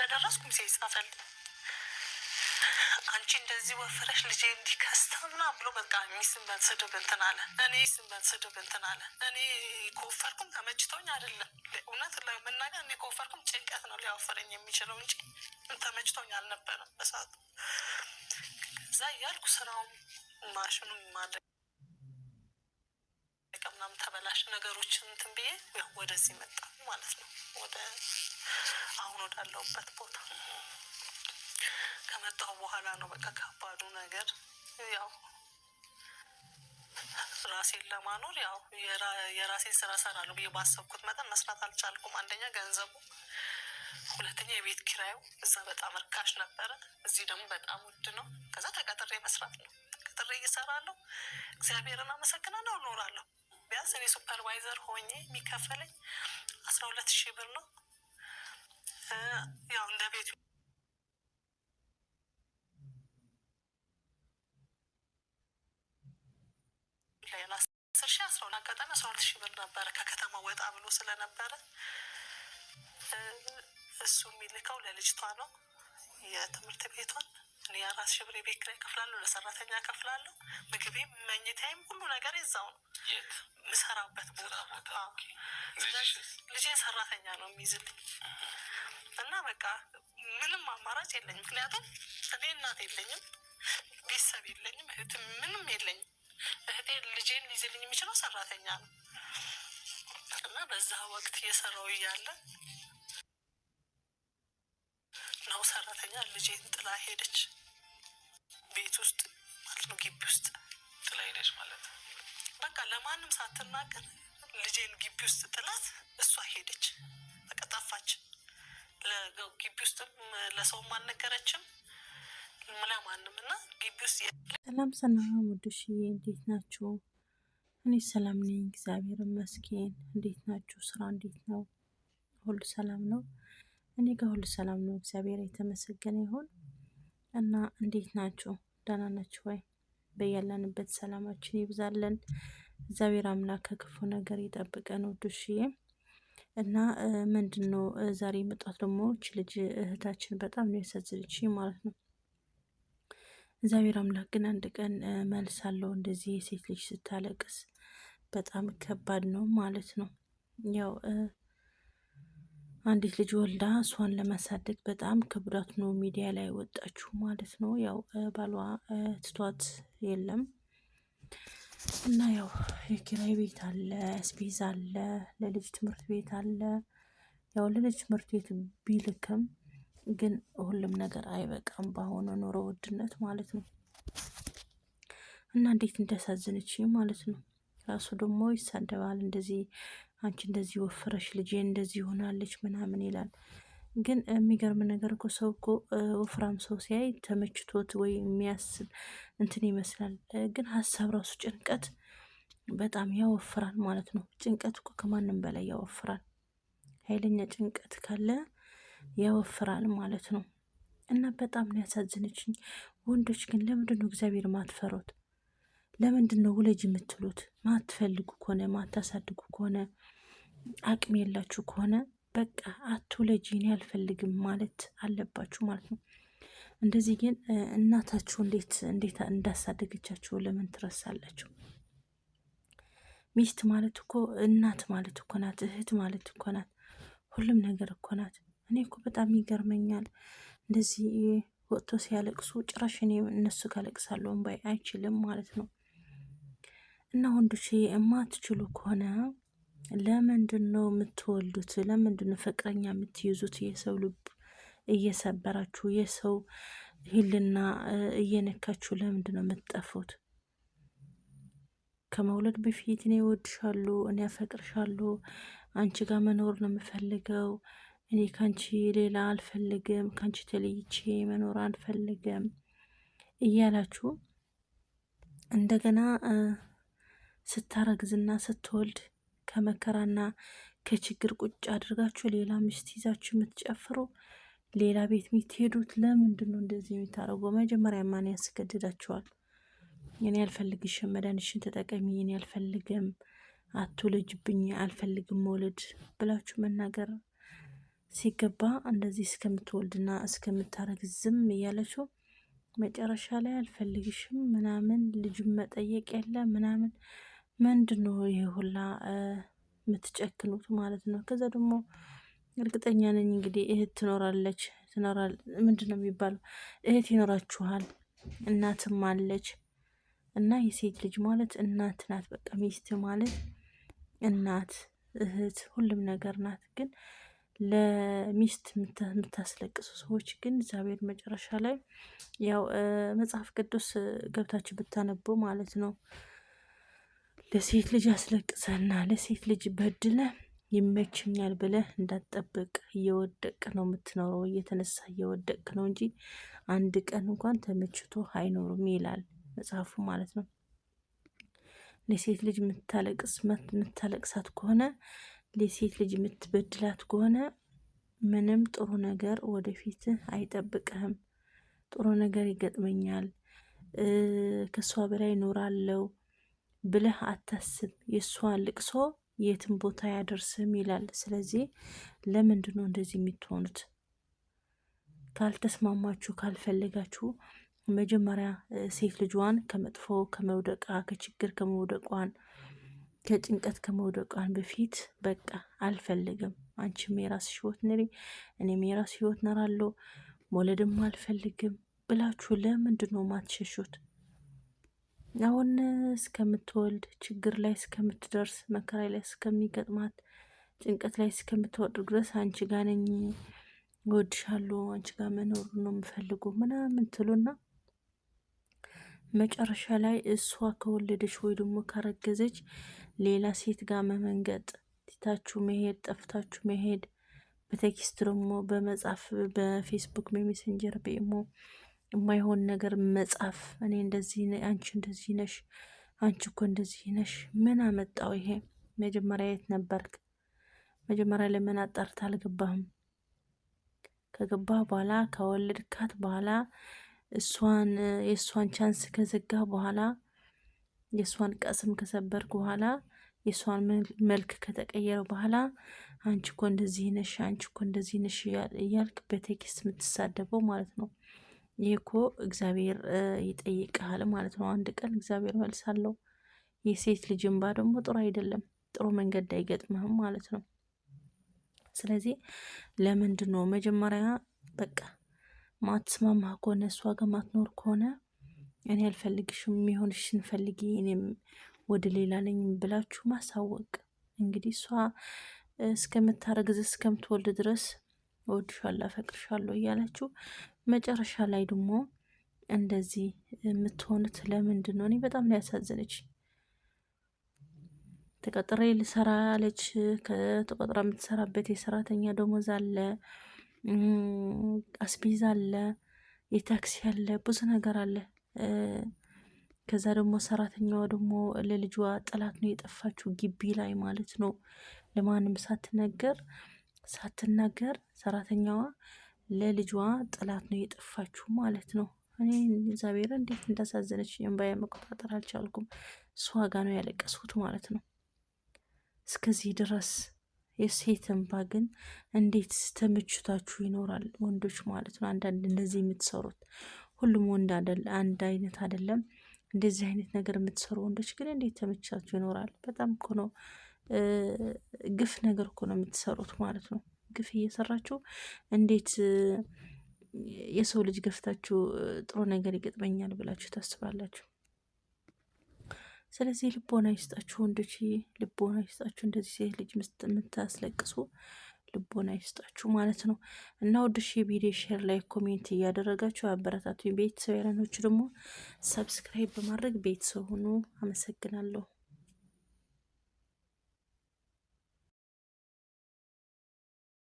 እንደደረስኩ ሚሴ ጻፈል አንቺ እንደዚህ ወፍረሽ ልጄ እንዲከስታ ምናምን ብሎ በቃ ሚስም ስድብ እንትን አለ። እኔ ከወፈርኩም ተመችቶኝ አይደለም እውነት ለመናገር እኔ ከወፈርኩም ጭንቀት ነው ሊያወፈረኝ የሚችለው እንጂ ተመችቶኝ አልነበረም በሰዓቱ። እዛ እያልኩ ስራውም ማሽኑም ማድረግ ምናምን ተበላሽ ነገሮችን እንትን ብዬ ወደዚህ መጣ ማለት ነው። ወደ አሁን ወዳለሁበት ቦታ ከመጣሁ በኋላ ነው በቃ ከባዱ ነገር ያው ራሴን ለማኖር ያው የራሴን ስራ ሰራለሁ ብዬ ባሰብኩት መጠን መስራት አልቻልኩም። አንደኛ ገንዘቡ፣ ሁለተኛ የቤት ኪራዩ እዛ በጣም ርካሽ ነበረ፣ እዚህ ደግሞ በጣም ውድ ነው። ከዛ ተቀጥሬ መስራት ነው። ተቀጥሬ እየሰራለሁ፣ እግዚአብሔርን አመሰግናለሁ፣ እኖራለሁ። ቢያንስ እኔ ሱፐርቫይዘር ሆኜ የሚከፈለኝ 12,000 ብር ነው። ያው እንደ ቤቱ ሌላ 10,000 አጋጣሚ 12,000 ብር ነበረ ከከተማ ወጣ ብሎ ስለነበረ እሱ የሚልከው ለልጅቷ ነው የትምህርት ቤቷን። እኔ 4,000 ብር የቤት ኪራይ እከፍላለሁ፣ ለሰራተኛ እከፍላለሁ፣ ምግቤም መኝታዬም ሁሉ ነገር እዛው ነው የምሰራበት ቦታ። ልጄን ሰራተኛ ነው የሚይዝልኝ እና በቃ ምንም አማራጭ የለኝም። ምክንያቱም እኔ እናት የለኝም፣ ቤተሰብ የለኝም፣ እህት ምንም የለኝም። እህቴ ልጄን ሊይዝልኝ የሚችለው ሰራተኛ ነው እና በዛ ወቅት እየሰራው እያለ ነው ሰራተኛ ልጄን ጥላ ሄደች። ቤት ውስጥ ማለት ነው፣ ግቢ ውስጥ ጥላ ሄደች ማለት ነው። በቃ ለማንም ሳትናገር ልጄን ግቢ ውስጥ ጥላት እሷ ሄደች። በቃ ጠፋች። ለግቢ ውስጥ ለሰውም አልነገረችም ለማንም እና ግቢ ውስጥ ሰላም ውድሽዬ፣ እንዴት ናችሁ? እኔ ሰላም ነኝ፣ እግዚአብሔር ይመስገን። እንዴት ናችሁ? ስራ እንዴት ነው? ሁሉ ሰላም ነው? እኔ ጋር ሁሉ ሰላም ነው፣ እግዚአብሔር የተመሰገነ ይሁን። እና እንዴት ናችሁ? ደህና ናችሁ ወይ? በያለንበት ሰላማችን ይብዛለን። እግዚአብሔር አምላክ ከክፉ ነገር ይጠብቀን ውድሽዬ። እና ምንድን ነው ዛሬ የመጣሁት ደግሞ ልጅ እህታችን በጣም ነው ያሳዘነችኝ ማለት ነው። እግዚአብሔር አምላክ ግን አንድ ቀን መልስ አለው። እንደዚህ የሴት ልጅ ስታለቅስ በጣም ከባድ ነው ማለት ነው። ያው አንዲት ልጅ ወልዳ እሷን ለማሳደግ በጣም ክብዳት ነው ሚዲያ ላይ ወጣችሁ ማለት ነው። ያው ባሏ ትቷት የለም እና ያው የኪራይ ቤት አለ፣ አስቤዛ አለ፣ ለልጅ ትምህርት ቤት አለ። ያው ለልጅ ትምህርት ቤት ቢልክም ግን ሁሉም ነገር አይበቃም በአሁኑ ኑሮ ውድነት ማለት ነው። እና እንዴት እንዳሳዘነች ማለት ነው። ራሱ ደግሞ ይሳደባል። እንደዚህ አንቺ እንደዚህ ወፍረሽ ልጄ እንደዚህ ሆናለች ምናምን ይላል። ግን የሚገርም ነገር እኮ ሰው እኮ ወፍራም ሰው ሲያይ ተመችቶት ወይ የሚያስብ እንትን ይመስላል። ግን ሀሳብ ራሱ ጭንቀት በጣም ያወፍራል ማለት ነው። ጭንቀት እኮ ከማንም በላይ ያወፍራል። ኃይለኛ ጭንቀት ካለ ያወፍራል ማለት ነው። እና በጣም ነው ያሳዝነችኝ። ወንዶች ግን ለምንድን ነው እግዚአብሔር ማትፈሩት? ለምንድን ነው ውለጅ የምትሉት? ማትፈልጉ ከሆነ ማታሳድጉ ከሆነ አቅም የላችሁ ከሆነ በቃ አትውለጂ፣ እኔ አልፈልግም ማለት አለባችሁ ማለት ነው። እንደዚህ ግን እናታችሁ እንዴት እንዳሳደገቻችሁ ለምን ትረሳላችሁ? ሚስት ማለት እኮ እናት ማለት እኮ ናት፣ እህት ማለት እኮ ናት፣ ሁሉም ነገር እኮ ናት። እኔ እኮ በጣም ይገርመኛል እንደዚህ ወጥቶ ሲያለቅሱ ጭራሽ እኔ እነሱ ካለቅሳለሁ እምባይ አይችልም ማለት ነው። እና ወንዶች የማትችሉ ከሆነ ለምንድን ነው የምትወልዱት? ለምንድን ነው ፍቅረኛ የምትይዙት? የሰው ልብ እየሰበራችሁ የሰው ህልና እየነካችሁ ለምንድን ነው የምትጠፉት? ከመውለድ በፊት እኔ እወድሻለሁ፣ እኔ አፈቅርሻለሁ፣ አንቺ ጋር መኖር ነው የምፈልገው፣ እኔ ካንቺ ሌላ አልፈልግም፣ ካንቺ ተለይቼ መኖር አልፈልግም እያላችሁ እንደገና ስታረግዝና ስትወልድ ከመከራና ከችግር ቁጭ አድርጋችሁ ሌላ ሚስት ይዛችሁ የምትጨፍሩ ሌላ ቤት የምትሄዱት ለምንድን ነው እንደዚህ የምታረጉ? መጀመሪያ ማን ያስገድዳችኋል? እኔ አልፈልግሽም፣ መድኃኒትሽን ተጠቀሚ፣ እኔ አልፈልግም፣ አትውለጅብኝ፣ አልፈልግም መውለድ ብላችሁ መናገር ሲገባ እንደዚህ እስከምትወልድና እስከምታረግ ዝም እያለችው መጨረሻ ላይ አልፈልግሽም ምናምን ልጁን መጠየቅ የለ ምናምን ምንድን ነው ይሄ ሁላ የምትጨክኑት ማለት ነው። ከዛ ደግሞ እርግጠኛ ነኝ እንግዲህ እህት ትኖራለች ምንድን ነው የሚባለው እህት ይኖራችኋል፣ እናትም አለች እና የሴት ልጅ ማለት እናት ናት። በቃ ሚስት ማለት እናት እህት ሁሉም ነገር ናት። ግን ለሚስት የምታስለቅሱ ሰዎች ግን እግዚአብሔር መጨረሻ ላይ ያው መጽሐፍ ቅዱስ ገብታችሁ ብታነቡ ማለት ነው ለሴት ልጅ አስለቅሰና ለሴት ልጅ በድለ ይመችኛል ብለህ እንዳትጠብቅ እየወደቅ ነው የምትኖረው፣ እየተነሳ እየወደቅ ነው እንጂ አንድ ቀን እንኳን ተመችቶ አይኖርም ይላል መጽሐፉ ማለት ነው። ለሴት ልጅ የምታለቅሳት ከሆነ ለሴት ልጅ የምትበድላት ከሆነ ምንም ጥሩ ነገር ወደፊት አይጠብቅህም። ጥሩ ነገር ይገጥመኛል ከሷ በላይ እኖራለሁ ብለህ አታስብ። የእሷ ልቅሶ የትም ቦታ ያደርስም ይላል። ስለዚህ ለምንድን ነው እንደዚህ የምትሆኑት? ካልተስማማችሁ ካልፈለጋችሁ መጀመሪያ ሴት ልጇን ከመጥፎ ከመውደቃ ከችግር ከመውደቋን ከጭንቀት ከመውደቋን በፊት በቃ አልፈልግም፣ አንቺም የራስሽ ህይወት ኑሪ፣ እኔም የራስ ህይወት እኖራለሁ፣ መውለድም አልፈልግም ብላችሁ ለምንድን ነው ማትሸሹት? አሁን እስከምትወልድ ችግር ላይ እስከምትደርስ መከራ ላይ እስከሚገጥማት ጭንቀት ላይ እስከምትወድ ድረስ አንቺ ጋር ነኝ፣ እወድሻለሁ፣ አንቺ ጋር መኖር ነው የምፈልገው ምናምን ትሉና መጨረሻ ላይ እሷ ከወለደች ወይ ደግሞ ካረገዘች ሌላ ሴት ጋር መመንገጥ፣ ትታችሁ መሄድ፣ ጠፍታችሁ መሄድ፣ በቴክስት ደግሞ በመጻፍ በፌስቡክ በሜሴንጀር በኢሞ የማይሆን ነገር መጻፍ፣ እኔ እንደዚህ አንቺ እንደዚህ ነሽ፣ አንቺ እኮ እንደዚህ ነሽ። ምን አመጣው ይሄ? መጀመሪያ የት ነበርክ? መጀመሪያ ለምን አጣርታ አልገባህም? ከገባህ በኋላ ከወለድካት በኋላ የእሷን ቻንስ ከዘጋ በኋላ የእሷን ቀስም ከሰበርክ በኋላ የእሷን መልክ ከተቀየረ በኋላ አንቺ እኮ እንደዚህ ነሽ፣ አንቺ እኮ እንደዚህ ነሽ እያልክ በቴክስት የምትሳደበው ማለት ነው። ይህ እኮ እግዚአብሔር ይጠይቅሃል ማለት ነው። አንድ ቀን እግዚአብሔር መልስ አለው። የሴት ልጅ እንባ ደግሞ ጥሩ አይደለም፣ ጥሩ መንገድ አይገጥምህም ማለት ነው። ስለዚህ ለምንድን ነው መጀመሪያ በቃ ማትስማማ ከሆነ እሷ ጋር ማትኖር ከሆነ እኔ አልፈልግሽም፣ የሚሆንሽን ፈልጊ፣ እኔም ወደ ሌላ ነኝ ብላችሁ ማሳወቅ። እንግዲህ እሷ እስከምታረግዝ እስከምትወልድ ድረስ እወድሻለሁ፣ አፈቅርሻለሁ እያላችሁ መጨረሻ ላይ ደግሞ እንደዚህ የምትሆኑት ለምንድን ነው? እኔ በጣም ነው ያሳዘነች። ተቀጥሬ ልሰራ አለች። ከተቀጥራ የምትሰራበት የሰራተኛ ደሞዝ አለ፣ አስቤዛ አለ፣ የታክሲ አለ፣ ብዙ ነገር አለ። ከዛ ደግሞ ሰራተኛዋ ደግሞ ለልጇ ጥላት ነው የጠፋችው ግቢ ላይ ማለት ነው። ለማንም ሳትናገር ሰራተኛዋ ለልጇ ጥላት ነው የጠፋችው ማለት ነው። እኔ እግዚአብሔር እንዴት እንዳሳዘነች እንባዬ መቆጣጠር አልቻልኩም። እሷ ጋ ነው ያለቀስኩት ማለት ነው። እስከዚህ ድረስ የሴት እንባ ግን እንዴት ተመችቷችሁ ይኖራል? ወንዶች ማለት ነው አንዳንድ እንደዚህ የምትሰሩት ሁሉም ወንድ አንድ አይነት አይደለም። እንደዚህ አይነት ነገር የምትሰሩ ወንዶች ግን እንዴት ተመችቷችሁ ይኖራል? በጣም እኮ ነው ግፍ ነገር እኮ ነው የምትሰሩት ማለት ነው። ግፍ እየሰራችሁ እንዴት የሰው ልጅ ገፍታችሁ ጥሩ ነገር ይገጥመኛል ብላችሁ ታስባላችሁ? ስለዚህ ልቦና ይስጣችሁ ወንዶች፣ ልቦና ይስጣችሁ። እንደዚህ ሴት ልጅ የምታስለቅሱ ልቦና ይስጣችሁ ማለት ነው። እና ወድሽ የቪዲዮ ሼር ላይ ኮሜንት እያደረጋችሁ አበረታቱ። ቤተሰብ ያለኖች ደግሞ ሰብስክራይብ በማድረግ ቤተሰብ ሁኑ። አመሰግናለሁ።